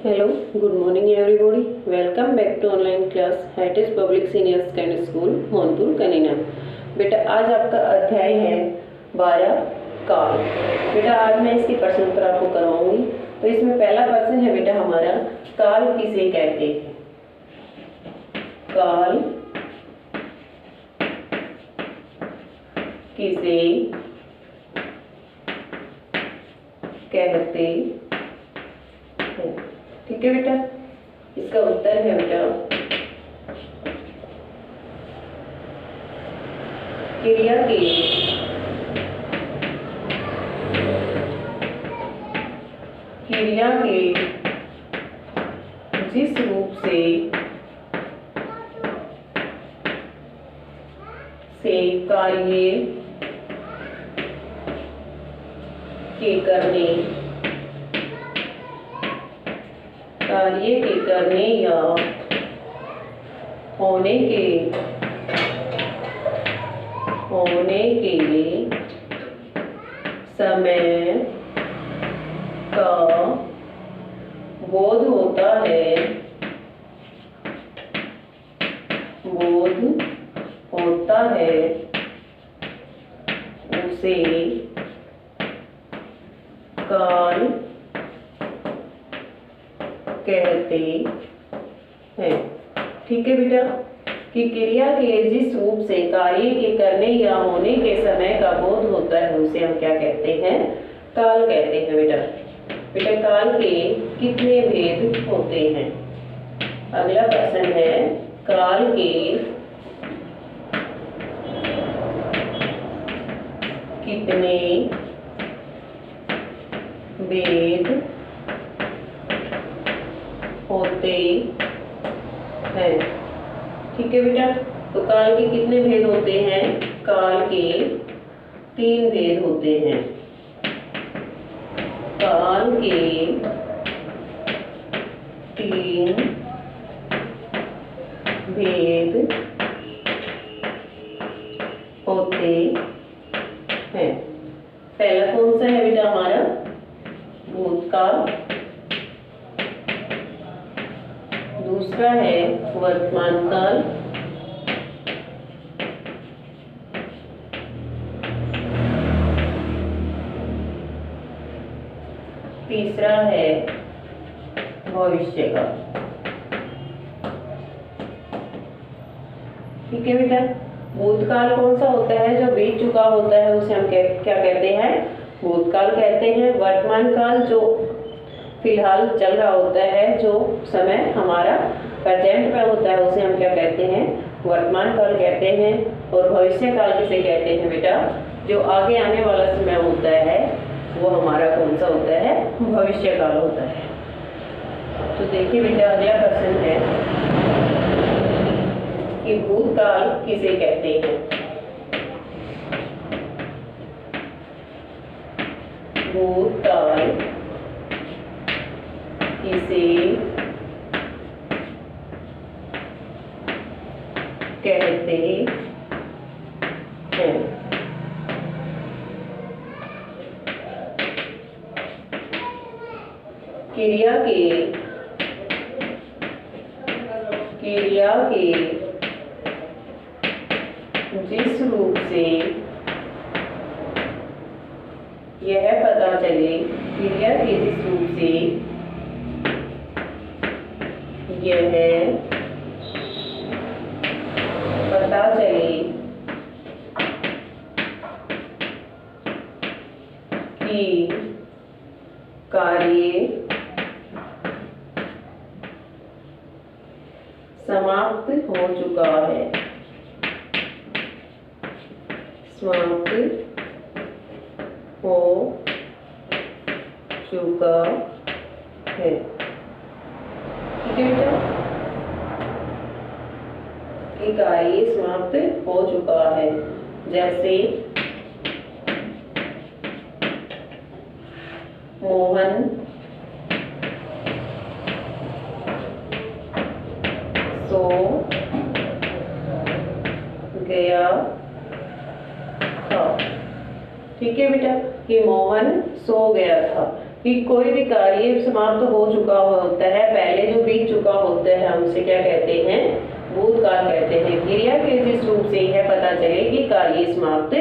Hello, good morning everybody. Welcome back to online class Heritage Public Senior Secondary School, Mohanpur Kanina. बेटा आज आपका अध्याय है 12 काल। बेटा आज मैं इसकी प्रश्न उत्तर आपको करवाऊंगी। तो इसमें पहला प्रश्न है बेटा हमारा, काल किसे कहते हैं? काल किसे कहते हैं? ठीक है बेटा, इसका उत्तर है बेटा क्रिया के जिस रूप से कार्य के करने या होने के समय का बोध होता है उसे काल कहते हैं। ठीक है बेटा, कि क्रिया के जिस रूप से कार्य के करने या होने के समय का बोध होता है उसे हम क्या कहते हैं? काल कहते हैं। बेटा काल के कितने भेद होते हैं? अगला प्रश्न है, काल के कितने भेद होते हैं? ठीक है बेटा, तो काल के कितने भेद होते हैं? काल के 3 भेद होते हैं। काल के 3 भेद होते हैं। पहला कौन सा है बेटा हमारा? भूतकाल। दूसरा है वर्तमान काल। तीसरा है भविष्य काल। ठीक है बेटा, भूतकाल कौन सा होता है? जो बीत चुका होता है उसे हम क्या कहते हैं? भूतकाल कहते हैं। वर्तमान काल जो फिलहाल चल रहा होता है, जो समय हमारा प्रेजेंट में होता है उसे हम क्या कहते हैं? वर्तमान काल कहते हैं। और भविष्य काल किसे कहते हैं बेटा? जो आगे आने वाला समय होता है वो हमारा कौन सा होता है? भविष्य काल होता है। तो देखिए बेटा, अगला प्रश्न है कि भूतकाल किसे कहते हैं? भूतकाल किसे कहते हैं? क्रिया के जिस रूप से यह पता चले, क्रिया के जिस रूप से यह पता चले कि कार्य समाप्त हो चुका है। समाप्त हो चुका है। ठीक है बेटा, कि कार्य समाप्त हो चुका है। जैसे मोहन सो गया था। ठीक है बेटा, कि मोहन सो गया था। कि कोई भी कार्य समाप्त हो चुका होता है, पहले जो बीत चुका होता है हम उसे क्या कहते हैं, भूतकाल कहते हैं। क्रिया के जिस रूप से यह पता चले कि कार्य समाप्त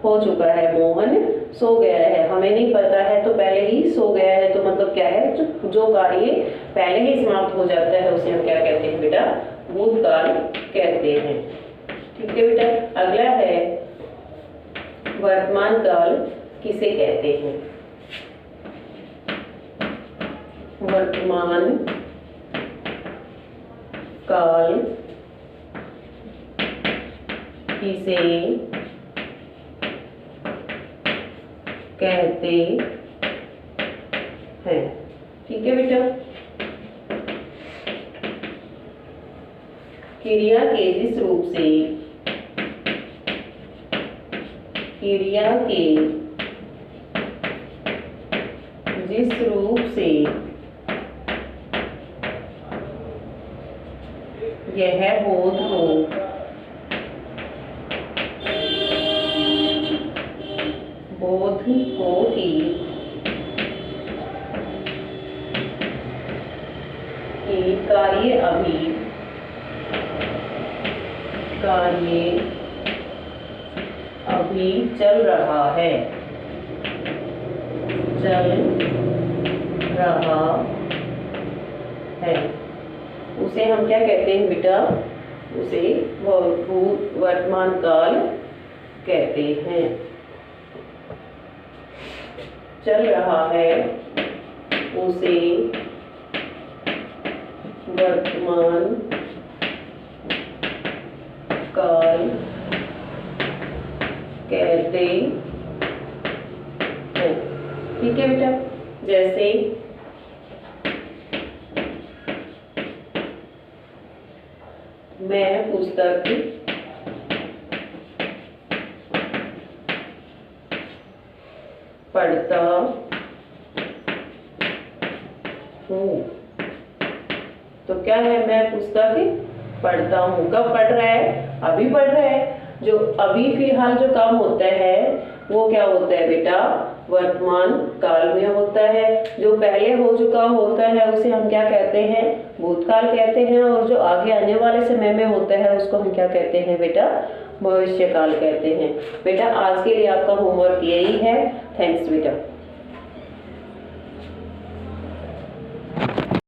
हो चुका है। मोहन सो गया है, हमें नहीं पता है तो पहले ही सो गया है, तो मतलब क्या है, जो कार्य पहले ही समाप्त हो जाता है उसे हम क्या कहते हैं बेटा, भूतकाल कहते हैं। ठीक है बेटा। अगला है वर्तमान काल किसे कहते हैं। वर्तमान काल किसे कहते हैं। ठीक है बेटा। क्रिया के जिस रूप से, क्रिया के जिस रूप से यह बोध हो, बोध हो कि कार्य अभी चल रहा है, उसे हम क्या कहते हैं बेटा, उसे वर्तमान काल कहते हैं। चल रहा है उसे वर्तमान काल कहते हैं। ठीक है बेटा। जैसे मैं पुस्तक पढ़ता हूँ, तो क्या है, मैं पुस्तक पढ़ता हूँ। कब पढ़ रहा है, अभी पढ़ रहा है। जो अभी फिलहाल जो काम होता है वो क्या होता है बेटा, वर्तमान काल में होता है। जो पहले हो चुका होता है उसे हम क्या कहते हैं, भूतकाल कहते हैं। और जो आगे आने वाले समय में होता है उसको हम क्या कहते हैं बेटा, भविष्य काल कहते हैं। बेटा आज के लिए आपका होमवर्क यही है। थैंक्स बेटा।